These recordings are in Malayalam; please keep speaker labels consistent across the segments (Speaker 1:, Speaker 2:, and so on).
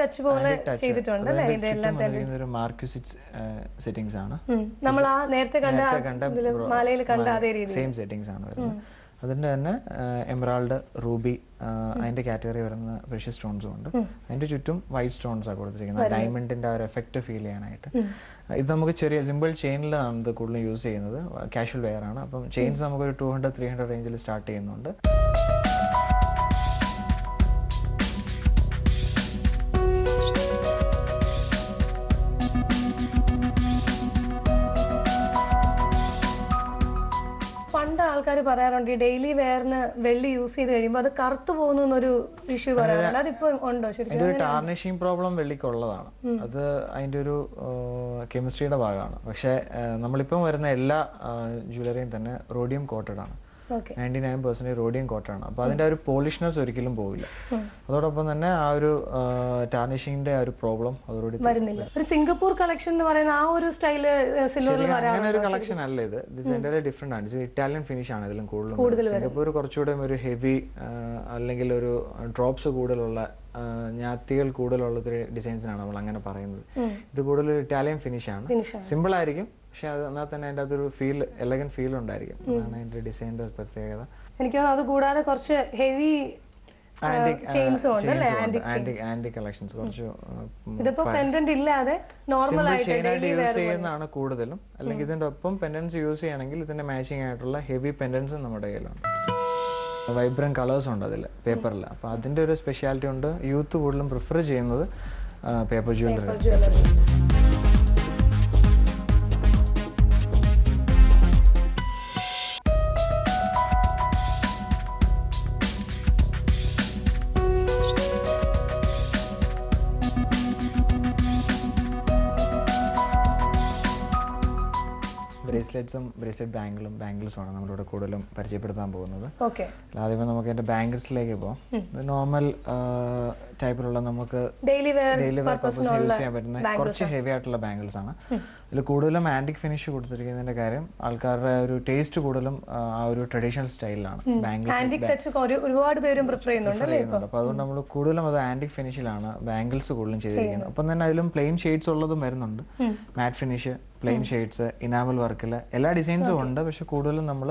Speaker 1: ടച്ച് പോലെ ചെയ്തിട്ടുണ്ട് അല്ലേ? ഇതിന്റെ എല്ലാം
Speaker 2: ഒരു മാർക്യൂസിറ്റ് സെറ്റിംഗ്സ് ആണ്.
Speaker 1: നമ്മൾ ആ നേരത്തെ കണ്ട മാലയിൽ കണ്ട അതേ രീതി
Speaker 2: സെയിം സെറ്റിംഗ്സ് ആണ് വരുന്നത്. അതിൻ്റെ തന്നെ എമറാൾഡ്, റൂബി, അതിൻ്റെ കാറ്റഗറി വരുന്ന പ്രഷ്യസ് സ്റ്റോൺസും ഉണ്ട്. അതിൻ്റെ ചുറ്റും വൈറ്റ് സ്റ്റോൺസ് ആണ് കൊടുത്തിരിക്കുന്നത്, ഡയമണ്ടിൻ്റെ ആ ഒരു എഫക്റ്റ് ഫീൽ ചെയ്യാനായിട്ട്. ഇത് നമുക്ക് ചെറിയ സിമ്പിൾ ചെയിനിലാണ് ഇത് കൂടുതലും യൂസ് ചെയ്യുന്നത്. കാഷ്വൽ വെയർ ആണ്. അപ്പം ചെയിൻസ് നമുക്കൊരു 200-300 റേഞ്ചിൽ സ്റ്റാർട്ട് ചെയ്യുന്നുണ്ട്.
Speaker 1: ആൾക്കാർ പറയാറുണ്ട് ഈ ഡെയിലി വെയറിന് വെള്ളി യൂസ് ചെയ്ത് കഴിയുമ്പോൾ അത് കറുത്തു പോകുന്നൊരു ഇഷ്യൂ പറയാറുണ്ട്. അതിപ്പോ ഉണ്ടോ? ശരിക്കും
Speaker 2: ഒരു ടാർണിഷിംഗ് പ്രോബ്ലം വെള്ളിക്കുള്ളതാണ്. അത് അതിൻ്റെ ഒരു കെമിസ്ട്രിയുടെ ഭാഗമാണ്. പക്ഷേ നമ്മളിപ്പം വരുന്ന എല്ലാ ജ്വല്ലറിയും തന്നെ റോഡിയം കോട്ടഡ് ആണ്. 99% റോഡിയം കോട്ടാണ്. അപ്പോൾ അതിൻ്റെ ഒരു പോളിഷ്നെസ് ഒരിക്കലും പോവില്ല. അതോടൊപ്പം തന്നെ ആ ഒരു ടാർണിഷിങ്ങിന്റെ ആ ഒരു പ്രോബ്ലം അതോടുകൂടി
Speaker 1: വരുന്നില്ല. ഒരു സിംഗപ്പൂർ കളക്ഷൻ എന്ന് പറയുന്ന ആ ഒരു സ്റ്റൈല് സിൽവറിൽ
Speaker 2: അങ്ങനെ ഒരു കളക്ഷൻ അല്ല ഇത്. ഇതിന്റെ ഡിഫറെന്റ് ആണ്. ഇത് ഇറ്റാലിയൻ ഫിനിഷ് ആണ് ഇതിലും കൂടുതൽ. സിംഗപ്പൂർ കുറച്ചുകൂടെ ഒരു ഹെവി അല്ലെങ്കിൽ ഒരു ഡ്രോപ്സ് കൂടുതലുള്ള ഞാത്തികൾ കൂടുതലുള്ള ഡിസൈൻസിനാണ് നമ്മൾ അങ്ങനെ പറയുന്നത്. ഇത് കൂടുതൽ ഇറ്റാലിയൻ ഫിനിഷ് ആണ്. സിമ്പിൾ ആയിരിക്കും, പക്ഷെ അത് എന്നാൽ തന്നെ അതിൻ്റെ അതൊരു ഫീൽ, എലഗന്റ് ഫീൽ ഉണ്ടായിരിക്കും. അതാണ് അതിന്റെ ഡിസൈനിന്റെ പ്രത്യേകത.
Speaker 1: എനിക്ക് അത് കൂടാതെ കുറച്ച് ഹെവി
Speaker 2: ആന്റി കളക്ഷൻസ് കുറച്ച് യൂസ് ചെയ്യുന്നതാണ് കൂടുതലും. അല്ലെങ്കിൽ ഇതിന്റെ ഒപ്പം പെൻഡൻസ് യൂസ് ചെയ്യണമെങ്കിൽ ഇതിന്റെ മാച്ചിങ് ആയിട്ടുള്ള ഹെവി പെൻഡൻസ് നമ്മുടെ കയ്യിലുണ്ട്. വൈബ്രന്റ് കളേഴ്സ് ഉണ്ട് അതിൽ പേപ്പറിൽ. അപ്പോൾ അതിന്റെ ഒരു സ്പെഷ്യാലിറ്റി ഉണ്ട്. യൂത്ത് കൂടുതലും പ്രിഫർ ചെയ്യുന്നത് പേപ്പർ ജ്വല്ലറി. ബ്രേസ്ലെറ്റ് ബാംഗിൾസുമാണ് നമ്മളിവിടെ കൂടുതലും പരിചയപ്പെടുത്താൻ പോകുന്നത്. ആദ്യമേ നമുക്ക് എൻ്റെ ബാംഗിൾസിലേക്ക് പോകാം. നോർമൽ ടൈപ്പിലുള്ള നമുക്ക് ഡെയിലി വെയർ പർപ്പസിന് യൂസ് ചെയ്യാൻ പറ്റുന്ന കുറച്ച് ഹെവി ആയിട്ടുള്ള ബാംഗിൾസ് ആണ്. ഇതിൽ കൂടുതലും ആന്റിക് ഫിനിഷ് കൊടുത്തിരിക്കുന്നതിന്റെ കാര്യം ആൾക്കാരുടെ ഒരു ടേസ്റ്റ് കൂടുതലും ആ ഒരു ട്രഡീഷണൽ സ്റ്റൈലിലാണ് ബാംഗിൾസ്
Speaker 1: ഒരുപാട് പേരും പ്രിഫർ ചെയ്യുന്നുണ്ട്.
Speaker 2: അപ്പോൾ അതുകൊണ്ട് നമ്മൾ കൂടുതലും അത് ആന്റിക് ഫിനിഷിലാണ് ബാംഗിൾസ് കൂടുതലും ചെയ്തിരിക്കുന്നത്. അപ്പം തന്നെ അതിലും പ്ലെയിൻ ഷെയ്ഡ്സ് ഉള്ളതും വരുന്നുണ്ട്. മാറ്റ് ഫിനിഷ്, പ്ലെയിൻ ഷെയ്ഡ്സ്, ഇനാമൽ വർക്കില് എല്ലാ ഡിസൈൻസും ഉണ്ട്. പക്ഷെ കൂടുതലും നമ്മൾ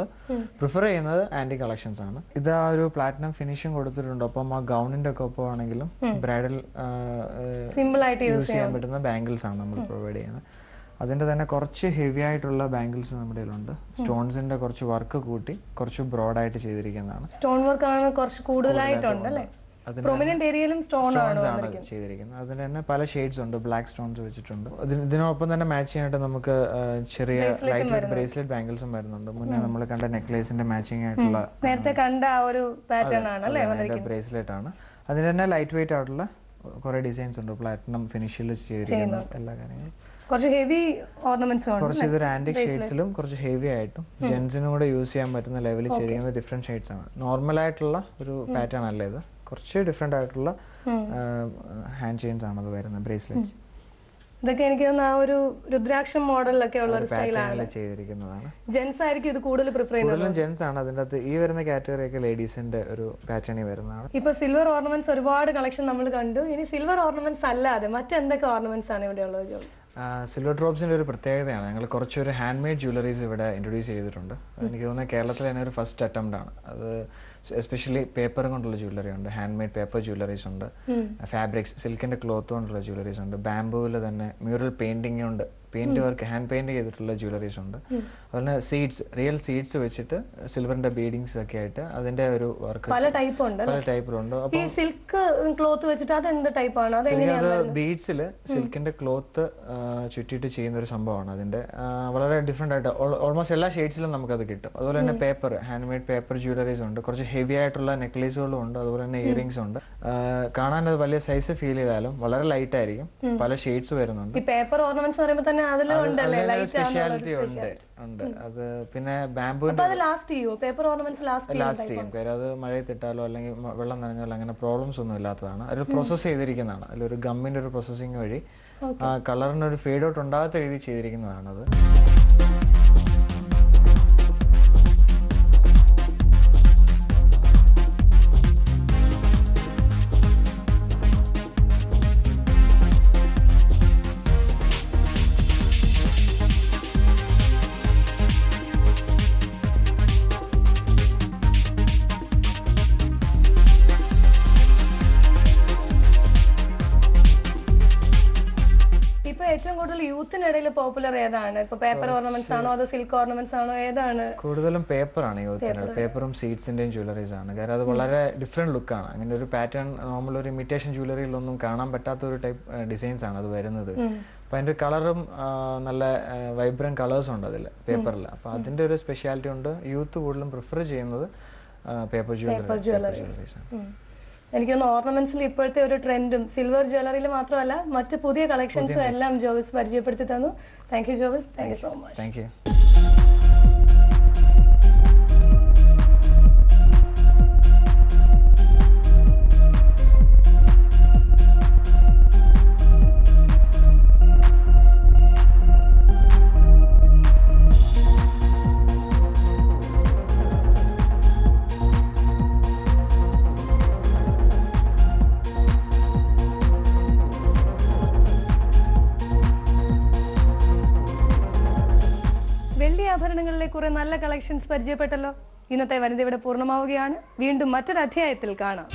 Speaker 2: പ്രിഫർ ചെയ്യുന്നത് ആന്റി കളക്ഷൻസ് ആണ്. ഇത് ആ ഒരു പ്ലാറ്റിനം ഫിനിഷും കൊടുത്തിട്ടുണ്ട്. അപ്പം ആ ഗൗണിന്റെ ഒക്കെ ഒപ്പം ആണെങ്കിലും ബ്രൈഡൽ
Speaker 1: സിമ്പിൾ ആയിട്ട്
Speaker 2: യൂസ് ചെയ്യാൻ പറ്റുന്ന ബാംഗിൾസ് ആണ് നമ്മൾ പ്രൊവൈഡ് ചെയ്യുന്നത്. അതിന്റെ തന്നെ കുറച്ച് ഹെവി ആയിട്ടുള്ള ബാംഗിൾസ് നമ്മുടെ കയ്യിലുണ്ട്. സ്റ്റോൺസിന്റെ കുറച്ച് വർക്ക് കൂട്ടി കുറച്ച് ബ്രോഡായിട്ട് ചെയ്തിരിക്കുന്നതാണ്.
Speaker 1: സ്റ്റോൺ വർക്ക് ആണ് കുറച്ച് കൂടുതലായിട്ടുണ്ട് അല്ലേ? പ്രൊമിനന്റ് ഏരിയയിലും സ്റ്റോൺസ്
Speaker 2: ആണ് ചെയ്തിരിക്കുന്നത്. അതിന് തന്നെ പല ഷെയ്ഡ്സ് ഉണ്ട്. ബ്ലാക്ക് സ്റ്റോൺസ് വെച്ചിട്ടുണ്ട്. ഇതിനൊപ്പം തന്നെ മാച്ച് ചെയ്യാനായിട്ട് നമുക്ക് ചെറിയ ലൈറ്റ് വെയിറ്റ് ബ്രേസ്ലെറ്റ് ബാംഗിൾസും വരുന്നുണ്ട്. മുന്നേ നമ്മൾ കണ്ട നെക്ലേസിന്റെ മാച്ചിങ് ആയിട്ടുള്ള
Speaker 1: നേരത്തെ കണ്ട ആ ഒരു പാറ്റേൺ ആണ് അല്ലേ?
Speaker 2: ബ്രേസ്ലെറ്റ് ആണ്. അതിന് തന്നെ ലൈറ്റ് വെയിറ്റ് ആയിട്ടുള്ള കുറെ ഡിസൈൻസ് ഉണ്ട്. പ്ലാറ്റിനം ഫിനിഷിൽ ചെയ്തിരിക്കുന്ന എല്ലാ കാര്യങ്ങളും.
Speaker 1: കുറച്ച് ഹെവി ഓർണമെന്റ്സ് ഉണ്ട്.
Speaker 2: കുറച്ച് ഇതൊരു ആന്റിക് ഷെയ്ഡ്സിലും കുറച്ച് ഹെവി ആയിട്ടും ജെൻസിനും കൂടെ യൂസ് ചെയ്യാൻ പറ്റുന്ന ലെവലിൽ ചെയ്തിരിക്കുന്ന ഡിഫറെന്റ് ഷെയ്ഡ്സ് ആണ്. നോർമൽ ആയിട്ടുള്ള ഒരു പാറ്റേൺ അല്ല ഇത്. കുറച്ച് ഡിഫറെന്റ് ആയിട്ടുള്ള ഹാൻഡ് ചെയിൻസ് ആണ് അത് വരുന്നത്, ബ്രേസ്ലെറ്റ്സ്.
Speaker 1: ഇതൊക്കെ എനിക്ക് തോന്നുന്നു ആ ഒരു രുദ്രാക്ഷം മോഡലിലൊക്കെ ഉള്ള ഒരു
Speaker 2: സ്റ്റൈലാണ് ചെയ്തിരിക്കുന്നതാണ്.
Speaker 1: ജെൻസ് ആയിരിക്കും ഇത് കൂടുതൽ പ്രിഫർ ചെയ്യുന്നത്.
Speaker 2: കൂടുതലും ജെൻസ് ആണ്. അതിന്റെ അകത്ത് ഈ വരുന്ന കാറ്റഗറി ഒക്കെ ലേഡീസിന്റെ ഒരു പാറ്റേണിൽ വരുന്നതാണ്.
Speaker 1: ഇപ്പൊ സിൽവർ ഓർണമെന്റ്സ് ഒരുപാട് കളക്ഷൻ നമ്മൾ കണ്ടു. ഇനി സിൽവർ ഓർണമെന്റ്സ് അല്ലാതെ മറ്റെന്തൊക്കെ ഓർണമെന്റ്സ് ആണ് ഇവിടെ ഉള്ളത് ജോയ്സ്?
Speaker 2: സിൽവർ ഡ്രോപ്സിന്റെ ഒരു പ്രത്യേകതയാണ്, ഞങ്ങൾ കുറച്ചൊരു ഹാൻഡ് മെയ്ഡ് ജ്വല്ലറീസ് ഇവിടെ ഇൻട്രൊഡ്യൂസ് ചെയ്തിട്ടുണ്ട്. എനിക്ക് തോന്നുന്നത് കേരളത്തിൽ തന്നെ ഒരു ഫസ്റ്റ് അറ്റംപ്റ്റ് ആണ് അത്. എസ്പെഷ്യലി പേപ്പർ കൊണ്ടുള്ള ജ്വല്ലറി ഉണ്ട്, ഹാൻഡ് മെയ്ഡ് പേപ്പർ ജ്വല്ലറീസ് ഉണ്ട്, ഫാബ്രിക്സ് സിൽക്കിന്റെ ക്ലോത്ത് കൊണ്ടുള്ള ജ്വല്ലറീസ് ഉണ്ട്, ബാംബൂവിൽ തന്നെ മ്യൂറൽ പെയിന്റിംഗ് ഉണ്ട്, പെയിന്റ് വർക്ക് ഹാൻഡ് പെയിന്റ് ചെയ്തിട്ടുള്ള ജ്വല്ലറീസ് ഉണ്ട്. അതുപോലെ സീഡ്സ്, റിയൽ സീഡ്സ് വെച്ചിട്ട് സിൽവറിന്റെ ബീഡിങ്സ് ഒക്കെ ആയിട്ട് അതിന്റെ ഒരു വർക്ക്
Speaker 1: പല ടൈപ്പിലുണ്ട്. ഈ സിൽക്ക് ക്ലോത്ത് വെച്ചിട്ട് അത് എന്ത് ടൈപ്പാണ്?
Speaker 2: അത് ബീഡ്സിൽ സിൽക്കിന്റെ ക്ലോത്ത് ചുറ്റിയിട്ട് ചെയ്യുന്ന ഒരു സംഭവമാണ്. അതിന്റെ വളരെ ഡിഫറെന്റ് ആയിട്ട് ഓൾമോസ്റ്റ് എല്ലാ ഷെയ്ഡ്സിലും നമുക്കത് കിട്ടും. അതുപോലെ തന്നെ paper, hand made paper jewelleries ഉണ്ട്. കുറച്ച് ഹെവി ആയിട്ടുള്ള നെക്ലേസുകളും ഉണ്ട്. അതുപോലെ തന്നെ ഇയറിംഗ്സ് ഉണ്ട്. കാണാൻ അത് വലിയ സൈസ് ഫീൽ ചെയ്താലും വളരെ ലൈറ്റ് ആയിരിക്കും. പല ഷെയ്ഡ്സ് വരുന്നുണ്ട്.
Speaker 1: പേപ്പർ ഓർണമെന്റ്സ് പറയുമ്പോൾ തന്നെ
Speaker 2: സ്പെഷ്യാലിറ്റി ഉണ്ട്. അത് പിന്നെ ബാംബുവിന്റെ ലാസ്റ്റ് ചെയ്യും. കാര്യം അത് മഴയത്തിട്ടാലോ അല്ലെങ്കിൽ വെള്ളം നനഞ്ഞാലോ അങ്ങനെ പ്രോബ്ലംസ് ഒന്നും ഇല്ലാത്തതാണ്. അത് പ്രോസസ് ചെയ്തിരിക്കുന്നതാണ്. അതിലൊരു ഗമ്മിന്റെ ഒരു പ്രോസസ്സിംഗ് വഴി കളറിന് ഒരു ഫേഡ് ഔട്ട് ഉണ്ടാകാത്ത രീതിയിൽ ചെയ്തിരിക്കുന്നതാണ് അത്.
Speaker 1: ഏറ്റവും കൂടുതൽ യൂത്തിനിടയിൽ പോപ്പുലർ ഏതാണ്? ഇപ്പൊ പേപ്പർ ഓർണമെന്റ്സ് ആണോ അതോ സിൽക്ക് ഓർണമെന്റ്സ് ആണോ, ഏതാണ്?
Speaker 2: കൂടുതലും പേപ്പറാണ് യൂത്തിനുള്ളത്. പേപ്പറും സീഡ്സിന്റെയും ജ്വല്ലറീസ് ആണ്. കാരണം അത് വളരെ ഡിഫറെന്റ് ലുക്കാണ്. അങ്ങനെ ഒരു പാറ്റേൺ നോർമൽ ഒരു ഇമിറ്റേഷൻ ജ്വല്ലറിയിലൊന്നും കാണാൻ പറ്റാത്ത ഒരു ടൈപ്പ് ഡിസൈൻസ് ആണ് അത് വരുന്നത്. അപ്പോൾ അതിൻ്റെ കളറും നല്ല വൈബ്രന്റ് കളേഴ്സും ഉണ്ട് അതിൽ പേപ്പറിൽ. അപ്പോൾ അതിൻ്റെ ഒരു സ്പെഷ്യാലിറ്റി ഉണ്ട്. യൂത്ത് കൂടുതലും പ്രിഫർ ചെയ്യുന്നത് പേപ്പർ ജ്വല്ലറീസ് ആണ്.
Speaker 1: എനിക്ക് തോന്നുന്നു ഓർണമെന്റ്സിൽ ഇപ്പോഴത്തെ ഒരു ട്രെൻഡും സിൽവർ ജ്വല്ലറിയിൽ മാത്രമല്ല മറ്റ് പുതിയ കളക്ഷൻസും എല്ലാം ജോവിസ് പരിചയപ്പെടുത്തി തന്നു. Thank you Jovis, thank you so much.
Speaker 2: Thank you.
Speaker 1: ആഭരണങ്ങളിലെ കുറെ നല്ല കളക്ഷൻസ് പരിചയപ്പെട്ടല്ലോ. ഇന്നത്തെ വനിത ഇവിടെ പൂർണ്ണമാവുകയാണ്. വീണ്ടും മറ്റൊരു അധ്യായത്തിൽ കാണാം.